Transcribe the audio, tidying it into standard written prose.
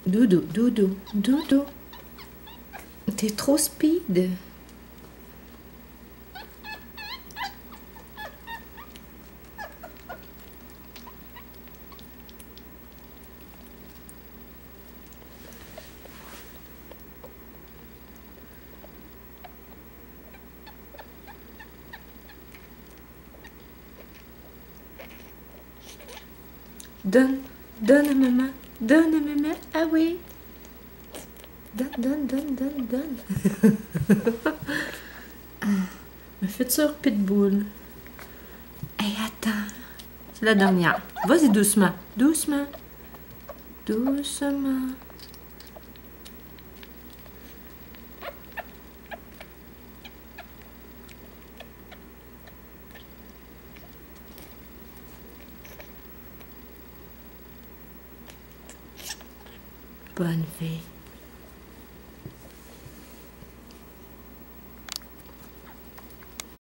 Doudou, doudou, doudou. T'es trop speed. Donne, donne à maman, donne à maman, ah oui. Donne, donne, donne, donne, donne. Ma future pitbull. Hey, attends. C'est la dernière. Vas-y doucement, doucement. Doucement. Bonne fille.